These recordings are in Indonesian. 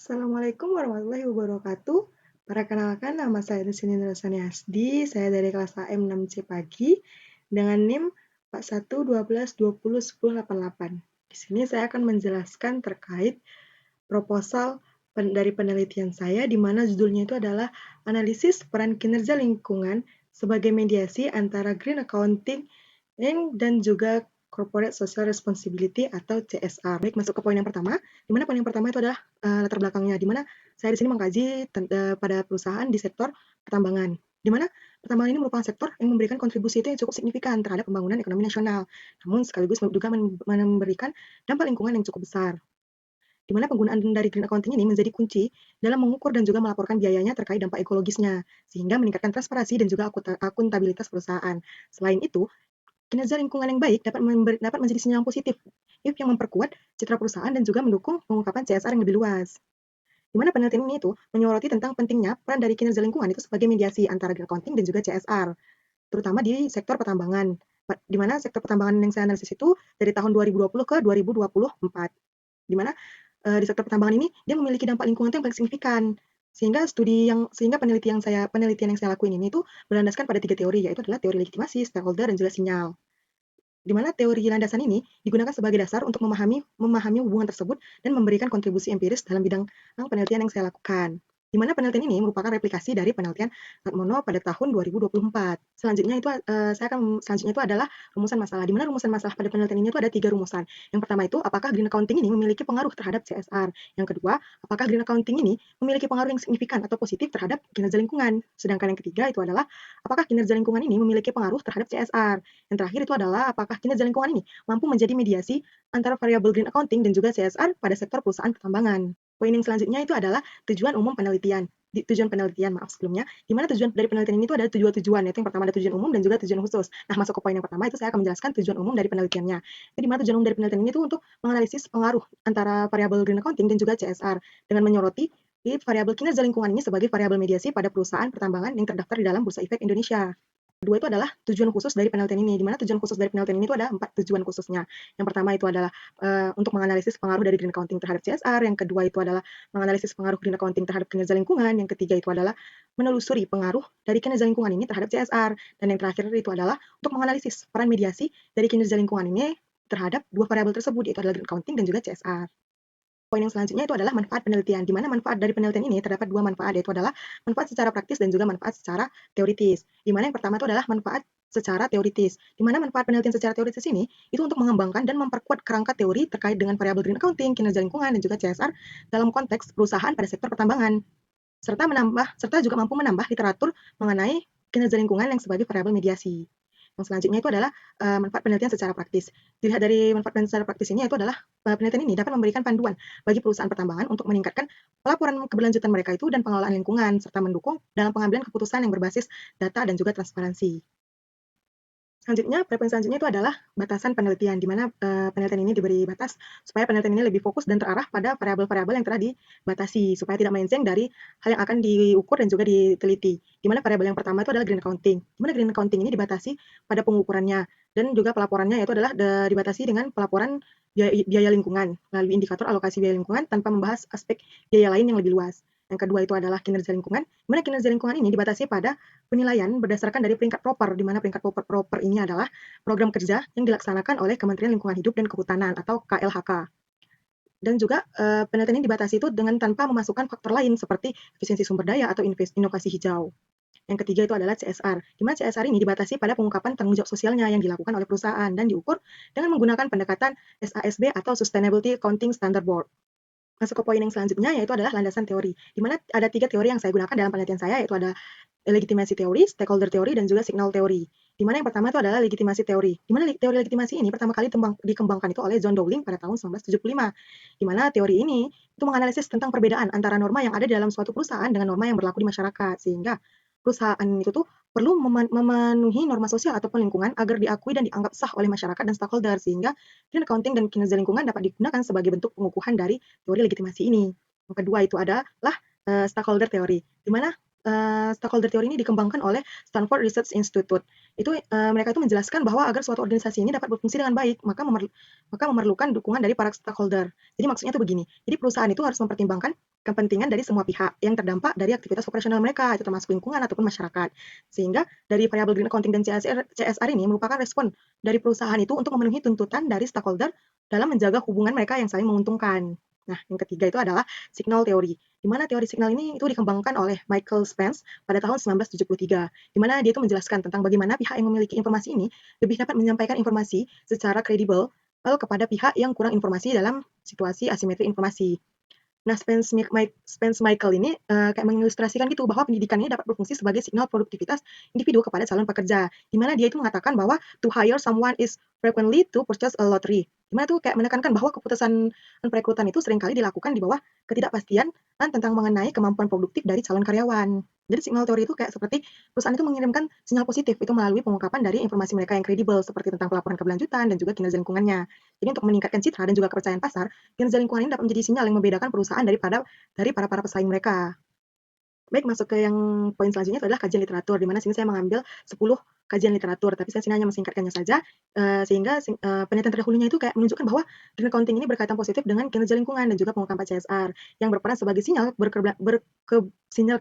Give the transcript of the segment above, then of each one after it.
Assalamualaikum warahmatullahi wabarakatuh. Perkenalkan nama saya Desini Nurasani Asdi, saya dari kelas AM 6C pagi dengan NIM 4112201088. Di sini saya akan menjelaskan terkait proposal dari penelitian saya di mana judulnya itu adalah analisis peran kinerja lingkungan sebagai mediasi antara green accounting dan juga corporate social responsibility atau CSR. Baik, masuk ke poin yang pertama, di mana poin yang pertama itu adalah latar belakangnya, di mana saya di sini mengkaji pada perusahaan di sektor pertambangan, di mana pertambangan ini merupakan sektor yang memberikan kontribusi itu yang cukup signifikan terhadap pembangunan ekonomi nasional, namun sekaligus juga memberikan dampak lingkungan yang cukup besar, di mana penggunaan dari green accounting ini menjadi kunci dalam mengukur dan juga melaporkan biayanya terkait dampak ekologisnya, sehingga meningkatkan transparansi dan juga akuntabilitas perusahaan. Selain itu, kinerja lingkungan yang baik dapat menjadi sinyal positif yang memperkuat citra perusahaan dan juga mendukung pengungkapan CSR yang lebih luas. Di mana penelitian ini itu menyoroti tentang pentingnya peran dari kinerja lingkungan itu sebagai mediasi antara green accounting dan juga CSR, terutama di sektor pertambangan. Di mana sektor pertambangan yang saya analisis itu dari tahun 2020 ke 2024. Di mana di sektor pertambangan ini dia memiliki dampak lingkungan yang paling signifikan. Sehingga penelitian yang saya lakuin ini tuh berlandaskan pada 3 teori, yaitu adalah teori legitimasi, stakeholder, dan juga sinyal. Di mana teori landasan ini digunakan sebagai dasar untuk memahami hubungan tersebut dan memberikan kontribusi empiris dalam bidang penelitian yang saya lakukan. Di mana penelitian ini merupakan replikasi dari penelitian Atmono pada tahun 2024. Selanjutnya itu adalah rumusan masalah. Di mana rumusan masalah pada penelitian ini itu ada 3 rumusan. Yang pertama itu, apakah green accounting ini memiliki pengaruh terhadap CSR? Yang kedua, apakah green accounting ini memiliki pengaruh yang signifikan atau positif terhadap kinerja lingkungan? Sedangkan yang ketiga itu adalah, apakah kinerja lingkungan ini memiliki pengaruh terhadap CSR? Yang terakhir itu adalah apakah kinerja lingkungan ini mampu menjadi mediasi antara variabel green accounting dan juga CSR pada sektor perusahaan pertambangan. Poin yang selanjutnya itu adalah tujuan umum penelitian. Tujuan penelitian, maaf sebelumnya, di mana tujuan dari penelitian ini itu ada tujuan, yaitu yang pertama ada tujuan umum dan juga tujuan khusus. Nah, masuk ke poin yang pertama itu saya akan menjelaskan tujuan umum dari penelitiannya. Jadi, di mana tujuan umum dari penelitian ini itu untuk menganalisis pengaruh antara variabel green accounting dan juga CSR dengan menyoroti variabel kinerja lingkungan ini sebagai variabel mediasi pada perusahaan pertambangan yang terdaftar di dalam Bursa Efek Indonesia. Kedua itu adalah tujuan khusus dari penelitian ini, di mana tujuan khusus dari penelitian ini itu ada 4 tujuan khususnya. Yang pertama itu adalah untuk menganalisis pengaruh dari green accounting terhadap CSR, yang kedua itu adalah menganalisis pengaruh green accounting terhadap kinerja lingkungan, yang ketiga itu adalah menelusuri pengaruh dari kinerja lingkungan ini terhadap CSR, dan yang terakhir itu adalah untuk menganalisis peran mediasi dari kinerja lingkungan ini terhadap 2 variabel tersebut, yaitu adalah green accounting dan juga CSR. Poin yang selanjutnya itu adalah manfaat penelitian, di mana manfaat dari penelitian ini terdapat 2 manfaat, yaitu adalah manfaat secara praktis dan juga manfaat secara teoritis. Di mana yang pertama itu adalah manfaat secara teoritis, di mana manfaat penelitian secara teoritis ini itu untuk mengembangkan dan memperkuat kerangka teori terkait dengan variabel green accounting, kinerja lingkungan, dan juga CSR dalam konteks perusahaan pada sektor pertambangan, serta juga mampu menambah literatur mengenai kinerja lingkungan yang sebagai variabel mediasi. Yang selanjutnya itu adalah manfaat penelitian secara praktis. Dilihat dari manfaat penelitian secara praktis ini, yaitu adalah penelitian ini dapat memberikan panduan bagi perusahaan pertambangan untuk meningkatkan pelaporan keberlanjutan mereka itu dan pengelolaan lingkungan, serta mendukung dalam pengambilan keputusan yang berbasis data dan juga transparansi. Poin selanjutnya itu adalah batasan penelitian, di mana penelitian ini diberi batas supaya penelitian ini lebih fokus dan terarah pada variabel-variabel yang telah dibatasi, supaya tidak melenceng dari hal yang akan diukur dan juga diteliti. Di mana variabel yang pertama itu adalah green accounting, di mana green accounting ini dibatasi pada pengukurannya dan juga pelaporannya, yaitu adalah dibatasi dengan pelaporan biaya lingkungan melalui indikator alokasi biaya lingkungan tanpa membahas aspek biaya lain yang lebih luas. Yang kedua itu adalah kinerja lingkungan, di mana kinerja lingkungan ini dibatasi pada penilaian berdasarkan dari peringkat proper, di mana peringkat proper ini adalah program kerja yang dilaksanakan oleh Kementerian Lingkungan Hidup dan Kehutanan atau KLHK. Dan juga penelitian ini dibatasi itu dengan tanpa memasukkan faktor lain seperti efisiensi sumber daya atau inovasi hijau. Yang ketiga itu adalah CSR, di mana CSR ini dibatasi pada pengungkapan tanggung jawab sosialnya yang dilakukan oleh perusahaan dan diukur dengan menggunakan pendekatan SASB atau Sustainability Accounting Standard Board. Masuk ke poin yang selanjutnya, yaitu adalah landasan teori, di mana ada 3 teori yang saya gunakan dalam penelitian saya, yaitu ada legitimasi teori, stakeholder teori, dan juga signal teori. Di mana yang pertama itu adalah legitimasi teori. Di mana teori legitimasi ini pertama kali dikembangkan itu oleh John Dowling pada tahun 1975. Di mana teori ini itu menganalisis tentang perbedaan antara norma yang ada di dalam suatu perusahaan dengan norma yang berlaku di masyarakat, sehingga perusahaan itu tuh perlu memenuhi norma sosial ataupun lingkungan agar diakui dan dianggap sah oleh masyarakat dan stakeholder, sehingga green accounting dan kinerja lingkungan dapat digunakan sebagai bentuk pengukuhan dari teori legitimasi ini. Yang kedua itu adalah stakeholder teori, di mana stakeholder teori ini dikembangkan oleh Stanford Research Institute. Mereka itu menjelaskan bahwa agar suatu organisasi ini dapat berfungsi dengan baik, maka memerlukan dukungan dari para stakeholder. Jadi maksudnya itu begini. Jadi perusahaan itu harus mempertimbangkan kepentingan dari semua pihak yang terdampak dari aktivitas operasional mereka, itu termasuk lingkungan ataupun masyarakat. Sehingga dari variabel green accounting dan CSR ini merupakan respon dari perusahaan itu untuk memenuhi tuntutan dari stakeholder dalam menjaga hubungan mereka yang saling menguntungkan. Nah, yang ketiga itu adalah signal teori, di mana teori signal ini itu dikembangkan oleh Michael Spence pada tahun 1973, di mana dia itu menjelaskan tentang bagaimana pihak yang memiliki informasi ini lebih dapat menyampaikan informasi secara kredibel kepada pihak yang kurang informasi dalam situasi asimetri informasi. Nah, Spence Michael ini kayak mengilustrasikan gitu bahwa pendidikan ini dapat berfungsi sebagai signal produktivitas individu kepada calon pekerja. Di mana dia itu mengatakan bahwa to hire someone is frequently to purchase a lottery. Di mana tuh kayak menekankan bahwa keputusan perekrutan itu seringkali dilakukan di bawah ketidakpastian tentang mengenai kemampuan produktif dari calon karyawan. Jadi signal teori itu kayak seperti perusahaan itu mengirimkan sinyal positif itu melalui pengungkapan dari informasi mereka yang kredibel seperti tentang pelaporan keberlanjutan dan juga kinerja lingkungannya. Jadi untuk meningkatkan citra dan juga kepercayaan pasar, kinerja lingkungan ini dapat menjadi sinyal yang membedakan perusahaan dari para pesaing mereka. Baik, masuk ke yang poin selanjutnya itu adalah kajian literatur, di mana sini saya mengambil 10 kajian literatur, tapi saya sini hanya mensingkatkannya saja, sehingga penelitian terdahulunya itu kayak menunjukkan bahwa green accounting ini berkaitan positif dengan kinerja lingkungan dan juga pengungkapan CSR, yang berperan sebagai sinyal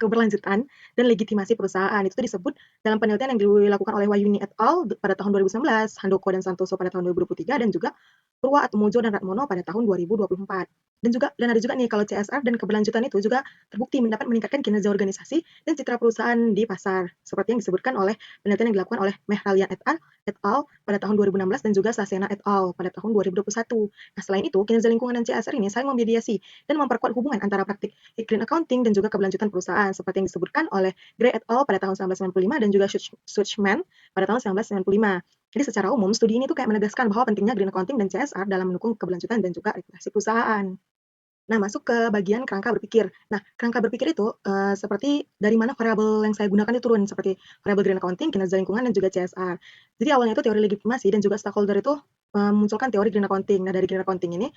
keberlanjutan dan legitimasi perusahaan. Itu disebut dalam penelitian yang dilakukan oleh Wayuni et al. Pada tahun 2019, Handoko dan Santoso pada tahun 2023, dan juga Purwa-Atmojo dan Ratmono pada tahun 2024. Dan ada juga nih kalau CSR dan keberlanjutan itu juga terbukti dapat meningkatkan kinerja organisasi dan citra perusahaan di pasar, seperti yang disebutkan oleh penelitian yang dilakukan oleh Mehralian et al. Pada tahun 2016 dan juga Sasena et al. Pada tahun 2021. Nah, selain itu, kinerja lingkungan dan CSR ini saling memediasi dan memperkuat hubungan antara praktik green accounting dan juga keberlanjutan perusahaan, seperti yang disebutkan oleh Gray et al. Pada tahun 1995 dan juga Suchman pada tahun 1995. Jadi secara umum, studi ini tuh kayak menegaskan bahwa pentingnya green accounting dan CSR dalam mendukung keberlanjutan dan juga reputasi perusahaan. Nah, masuk ke bagian kerangka berpikir. Nah, kerangka berpikir itu seperti dari mana variabel yang saya gunakan itu turun, seperti variabel green accounting, kinerja lingkungan, dan juga CSR. Jadi awalnya itu teori legitimasi dan juga stakeholder itu memunculkan teori green accounting. Nah, dari green accounting ini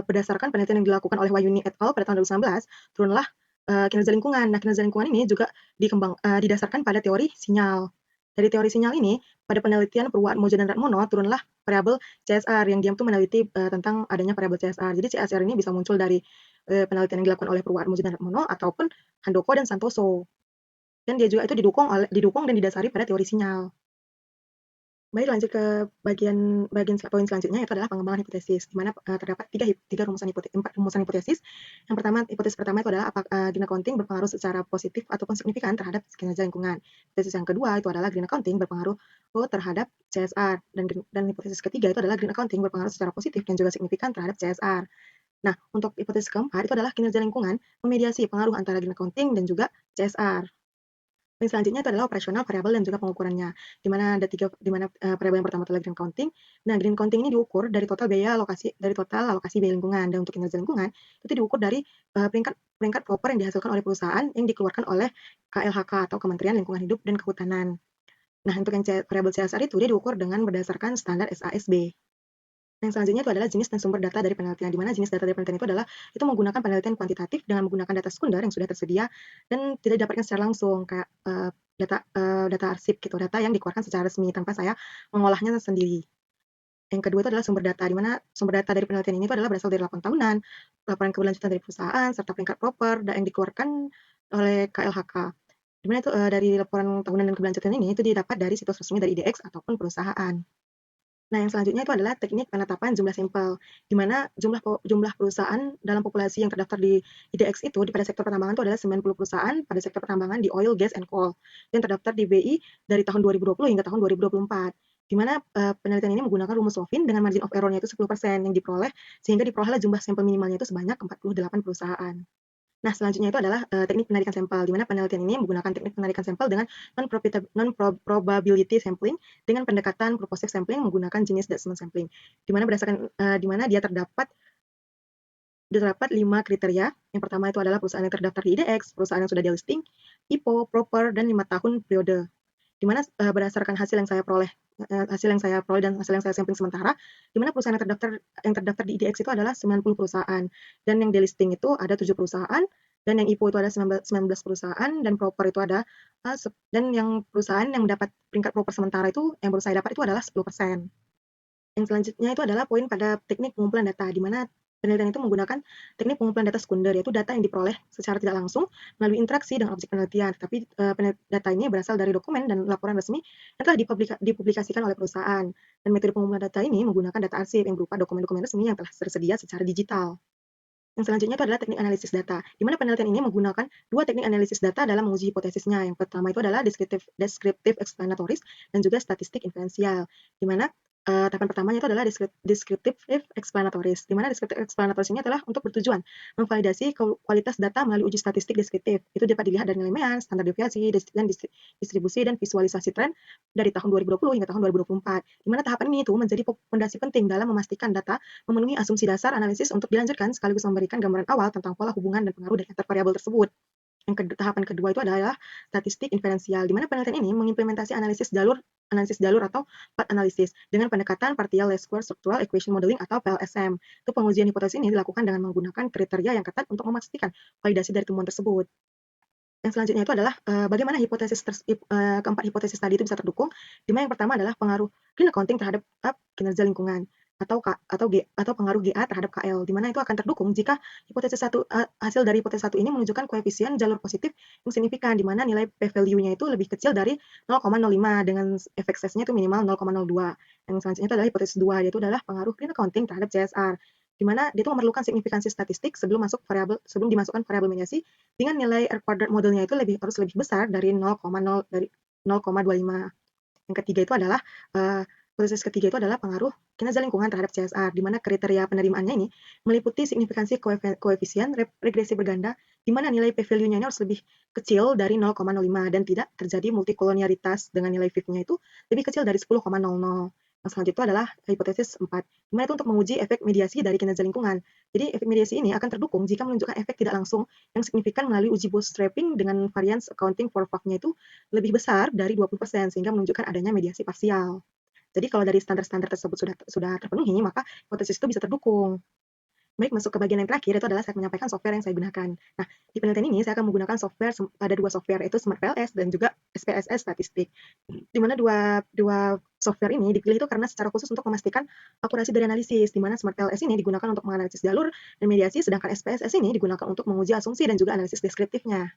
berdasarkan penelitian yang dilakukan oleh Wayuni et al. Pada tahun 2019, turunlah kinerja lingkungan. Nah, kinerja lingkungan ini juga didasarkan pada teori sinyal. Dari teori sinyal ini, pada penelitian Purwoatmojo dan Ratmono, turunlah variabel CSR yang diam tuh meneliti tentang adanya variabel CSR. Jadi CSR ini bisa muncul dari penelitian yang dilakukan oleh Purwoatmojo dan Ratmono ataupun Handoko dan Santoso. Dan dia juga itu didukung dan didasari pada teori sinyal. Baik, lanjut ke bagian poin selanjutnya, yaitu adalah pengembangan hipotesis, di mana terdapat empat rumusan hipotesis. Yang pertama, hipotesis pertama itu adalah green accounting berpengaruh secara positif ataupun signifikan terhadap kinerja lingkungan. Hipotesis yang kedua itu adalah green accounting berpengaruh terhadap CSR, dan hipotesis ketiga itu adalah green accounting berpengaruh secara positif dan juga signifikan terhadap CSR. Nah, untuk hipotesis keempat itu adalah kinerja lingkungan memediasi pengaruh antara green accounting dan juga CSR. Yang selanjutnya itu adalah operasional, variabel, dan juga pengukurannya. Di mana variabel yang pertama adalah green accounting. Nah, green accounting ini diukur dari total alokasi biaya lingkungan. Dan untuk kinerja lingkungan, itu diukur dari peringkat proper yang dihasilkan oleh perusahaan yang dikeluarkan oleh KLHK atau Kementerian Lingkungan Hidup dan Kehutanan. Nah, untuk yang variabel CSR itu dia diukur dengan berdasarkan standar SASB. Yang selanjutnya itu adalah jenis dan sumber data dari penelitian, di mana jenis data dari penelitian itu adalah menggunakan penelitian kuantitatif dengan menggunakan data sekunder yang sudah tersedia dan tidak didapatkan secara langsung, kayak data arsip gitu, data yang dikeluarkan secara resmi tanpa saya mengolahnya sendiri. Yang kedua itu adalah sumber data, di mana sumber data dari penelitian ini itu adalah berasal dari laporan tahunan, laporan keberlanjutan dari perusahaan, serta peringkat proper yang dikeluarkan oleh KLHK. Di mana itu dari laporan tahunan dan keberlanjutan ini itu didapat dari situs resmi dari IDX ataupun perusahaan. Nah, yang selanjutnya itu adalah teknik penetapan jumlah sampel, di mana jumlah perusahaan dalam populasi yang terdaftar di IDX itu pada sektor pertambangan itu adalah 90 perusahaan pada sektor pertambangan di oil, gas, and coal yang terdaftar di BI dari tahun 2020 hingga tahun 2024. Di mana penelitian ini menggunakan rumus Sofin dengan margin of error-nya itu 10% yang diperoleh, sehingga diperolehlah jumlah sampel minimalnya itu sebanyak 48 perusahaan. Nah, selanjutnya itu adalah teknik penarikan sampel, di mana penelitian ini menggunakan teknik penarikan sampel dengan non-probability sampling dengan pendekatan purposive sampling menggunakan jenis Desmond sampling, di mana dia terdapat 5 kriteria. Yang pertama itu adalah perusahaan yang terdaftar di IDX, perusahaan yang sudah di-listing, IPO, proper, dan 5 tahun periode. Di mana berdasarkan hasil yang saya peroleh dan hasil yang saya sampling sementara, di mana perusahaan yang terdaftar di IDX itu adalah 90 perusahaan, dan yang di-listing itu ada 7 perusahaan, dan yang IPO itu ada 19 perusahaan, dan proper itu ada dan yang perusahaan yang mendapat peringkat proper sementara itu yang baru saya dapat itu adalah 10%. Yang selanjutnya itu adalah poin pada teknik pengumpulan data, di mana Penelitian itu menggunakan teknik pengumpulan data sekunder, yaitu data yang diperoleh secara tidak langsung melalui interaksi dengan objek penelitian. Tetapi data ini berasal dari dokumen dan laporan resmi yang telah dipublikasikan oleh perusahaan. Dan metode pengumpulan data ini menggunakan data arsip yang berupa dokumen-dokumen resmi yang telah tersedia secara digital. Yang selanjutnya itu adalah teknik analisis data, di mana penelitian ini menggunakan dua teknik analisis data dalam menguji hipotesisnya. Yang pertama itu adalah descriptive explanatoris dan juga statistik inferensial, di mana tahapan pertamanya itu adalah descriptive explanatoris, di mana descriptive explanatoris ini adalah untuk bertujuan memvalidasi kualitas data melalui uji statistik deskriptif. Itu dapat dilihat dari nilai mean, standar deviasi, dan distribusi dan visualisasi tren dari tahun 2020 hingga tahun 2024. Di mana tahapan ini itu menjadi fondasi penting dalam memastikan data memenuhi asumsi dasar analisis untuk dilanjutkan sekaligus memberikan gambaran awal tentang pola hubungan dan pengaruh dari antar variabel tersebut. Tahapan kedua itu adalah statistik inferensial, di mana penelitian ini mengimplementasi analisis jalur atau path analysis dengan pendekatan partial least square structural equation modeling atau PLSM. Itu pengujian hipotesis ini dilakukan dengan menggunakan kriteria yang ketat untuk memastikan validasi dari temuan tersebut. Yang selanjutnya itu adalah bagaimana keempat hipotesis tadi itu bisa terdukung. Di mana yang pertama adalah pengaruh green accounting terhadap kinerja lingkungan atau pengaruh GA terhadap KL, di mana itu akan terdukung jika hasil dari hipotesis satu ini menunjukkan koefisien jalur positif yang signifikan, di mana nilai p-value-nya itu lebih kecil dari 0,05 dengan efek size-nya itu minimal 0,02. Yang selanjutnya itu adalah hipotesis 2, yaitu adalah pengaruh green accounting terhadap CSR, di mana dia itu memerlukan signifikansi statistik sebelum dimasukkan variabel mediasi dengan nilai R kuadrat modelnya itu harus lebih besar dari 0,25. Yang ketiga itu adalah proses ketiga itu adalah pengaruh kinerja lingkungan terhadap CSR, di mana kriteria penerimaannya ini meliputi signifikansi koefisien regresi berganda, di mana nilai p-value-nya harus lebih kecil dari 0,05 dan tidak terjadi multikolonialitas dengan nilai V-nya itu lebih kecil dari 10,00. Yang selanjutnya adalah hipotesis 4, di mana itu untuk menguji efek mediasi dari kinerja lingkungan. Jadi efek mediasi ini akan terdukung jika menunjukkan efek tidak langsung yang signifikan melalui uji bootstrapping dengan variance accounting for VAF-nya itu lebih besar dari 20% sehingga menunjukkan adanya mediasi parsial. Jadi kalau dari standar-standar tersebut sudah terpenuhi, maka hipotesis itu bisa terdukung. Baik, masuk ke bagian yang terakhir, itu adalah saya menyampaikan software yang saya gunakan. Nah, di penelitian ini saya akan menggunakan ada dua software, yaitu Smart PLS dan juga SPSS Statistik. Di mana dua software ini dipilih itu karena secara khusus untuk memastikan akurasi dari analisis, di mana Smart PLS ini digunakan untuk menganalisis jalur dan mediasi, sedangkan SPSS ini digunakan untuk menguji asumsi dan juga analisis deskriptifnya.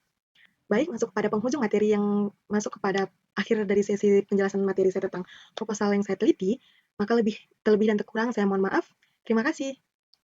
Baik, masuk kepada penghujung materi yang masuk kepada akhir dari sesi penjelasan materi saya tentang proposal yang saya teliti, maka terlebih dan terkurang saya mohon maaf. Terima kasih.